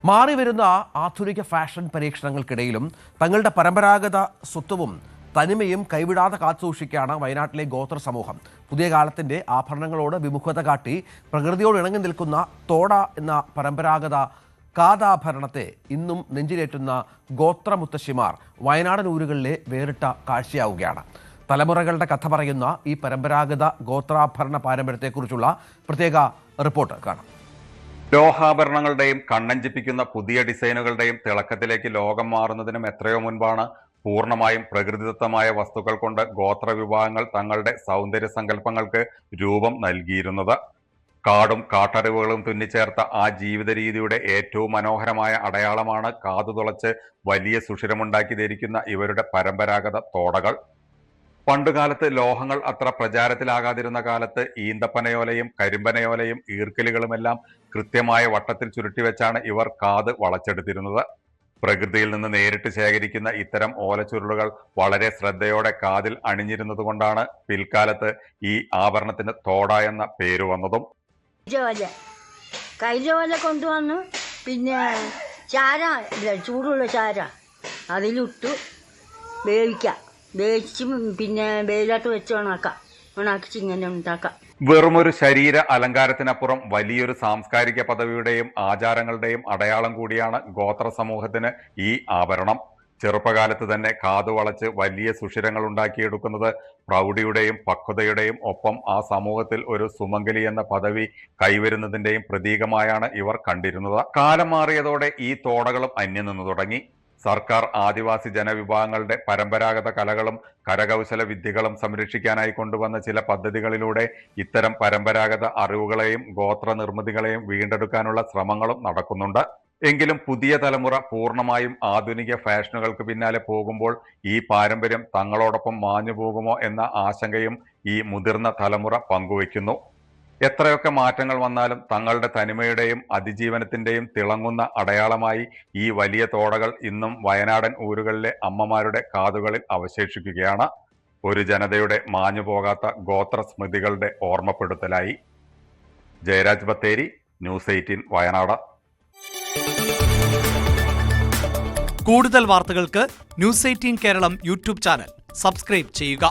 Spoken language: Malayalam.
മാറിവരുന്ന ആധുനിക ഫാഷൻ പരീക്ഷണങ്ങൾക്കിടയിലും തങ്ങളുടെ പരമ്പരാഗത സ്വത്വവും തനിമയും കൈവിടാതെ കാത്തുസൂക്ഷിക്കുകയാണ് വയനാട്ടിലെ ഗോത്ര സമൂഹം. പുതിയ കാലത്തിന്റെ ആഭരണങ്ങളോട് വിമുഖത കാട്ടി പ്രകൃതിയോട് ഇണങ്ങി നിൽക്കുന്ന തോട എന്ന പരമ്പരാഗത കാതാഭരണത്തെ ഇന്നും നെഞ്ചിലേറ്റുന്ന ഗോത്രമുത്തശ്ശിമാർ വയനാടൻ ഊരുകളിലെ വേറിട്ട കാഴ്ചയാവുകയാണ്. തലമുറകളുടെ കഥ പറയുന്ന ഈ പരമ്പരാഗത ഗോത്രാഭരണ പാരമ്പര്യത്തെക്കുറിച്ചുള്ള പ്രത്യേക റിപ്പോർട്ട് കാണാം. ലോഹാഭരണങ്ങളുടെയും കണ്ണഞ്ചിപ്പിക്കുന്ന പുതിയ ഡിസൈനുകളുടെയും തിളക്കത്തിലേക്ക് ലോകം മാറുന്നതിനും എത്രയോ മുൻപാണ് പൂർണ്ണമായും പ്രകൃതിദത്തമായ വസ്തുക്കൾ കൊണ്ട് ഗോത്രവിഭാഗങ്ങൾ തങ്ങളുടെ സൗന്ദര്യ സങ്കല്പങ്ങൾക്ക് രൂപം നൽകിയിരുന്നത്. കാടും കാട്ടറിവുകളും തുന്നിച്ചേർത്ത ആ ജീവിത രീതിയുടെ ഏറ്റവും മനോഹരമായ അടയാളമാണ് കാതുതുളച്ച് വലിയ സുഷിരമുണ്ടാക്കി ധരിക്കുന്ന ഇവരുടെ പരമ്പരാഗത തോടകൾ. പണ്ടുകാലത്ത് ലോഹങ്ങൾ അത്ര പ്രചാരത്തിലാകാതിരുന്ന കാലത്ത് ഈന്തപ്പനയോലയും കരിമ്പനയോലയും ഈർക്കലുകളുമെല്ലാം കൃത്യമായ വട്ടത്തിൽ ചുരുട്ടിവെച്ചാണ് ഇവർ കാത് വളച്ചെടുത്തിരുന്നത്. പ്രകൃതിയിൽ നിന്ന് നേരിട്ട് ശേഖരിക്കുന്ന ഇത്തരം ഓലച്ചുരുളുകൾ വളരെ ശ്രദ്ധയോടെ കാതിൽ അണിഞ്ഞിരുന്നത് കൊണ്ടാണ് പിൽക്കാലത്ത് ഈ ആഭരണത്തിന് തോട എന്ന പേര് വന്നതും. കൈലോല കൊണ്ടുവന്ന് പിന്നെ ചാര ചൂടുള്ള ചാര അതിലിട്ടു വേവിക്കാം. വേവിച്ച് പിന്നെ വെയിലോട്ട് വെച്ച് ഉണാക്കിച്ച് ഇങ്ങനെ ഉണ്ടാക്കാം. വെറുമൊരു ശരീര അലങ്കാരത്തിനപ്പുറം വലിയൊരു സാംസ്കാരിക പദവിയുടെയും ആചാരങ്ങളുടെയും അടയാളം കൂടിയാണ് ഗോത്ര സമൂഹത്തിന് ഈ ആഭരണം. ചെറുപ്പകാലത്ത് തന്നെ കാതുവളച്ച് വലിയ സുഷിരങ്ങൾ ഉണ്ടാക്കിയെടുക്കുന്നത് പ്രൗഢിയുടെയും പക്വതയുടെയും ഒപ്പം ആ സമൂഹത്തിൽ ഒരു സുമംഗലി എന്ന പദവി കൈവരുന്നതിന്റെയും പ്രതീകമായാണ് ഇവർ കണ്ടിരുന്നത്. കാലം മാറിയതോടെ ഈ തോടകളും അന്യം നിന്നു തുടങ്ങി. സർക്കാർ ആദിവാസി ജനവിഭാഗങ്ങളുടെ പരമ്പരാഗത കലകളും കരകൗശല വിദ്യകളും സംരക്ഷിക്കാനായി കൊണ്ടുവന്ന ചില പദ്ധതികളിലൂടെ ഇത്തരം പരമ്പരാഗത അറിവുകളെയും ഗോത്ര നിർമ്മിതികളെയും വീണ്ടെടുക്കാനുള്ള ശ്രമങ്ങളും നടക്കുന്നുണ്ട്. എങ്കിലും പുതിയ തലമുറ പൂർണ്ണമായും ആധുനിക ഫാഷനുകൾക്ക് പിന്നാലെ പോകുമ്പോൾ ഈ പാരമ്പര്യം തങ്ങളോടൊപ്പം മാഞ്ഞു പോകുമോ എന്ന ആശങ്കയും ഈ മുതിർന്ന തലമുറ പങ്കുവയ്ക്കുന്നു. എത്രയൊക്കെ മാറ്റങ്ങൾ വന്നാലും തങ്ങളുടെ തനിമയുടെയും അതിജീവനത്തിന്റെയും തിളങ്ങുന്ന അടയാളമായി ഈ വലിയ തോടകൾ ഇന്നും വയനാടൻ ഊരുകളിലെ അമ്മമാരുടെ കാതുകളിൽ അവശേഷിക്കുകയാണ്. ഒരു ജനതയുടെ മാഞ്ഞു പോകാത്ത ഗോത്ര സ്മൃതികളുടെ ഓർമ്മപ്പെടുത്തലായി. ജയരാജ് ബത്തേരി, ന്യൂസ് 18 വയനാട്. കൂടുതൽ വാർത്തകൾക്ക് news 18 Keralam YouTube channel subscribe ചെയ്യുക.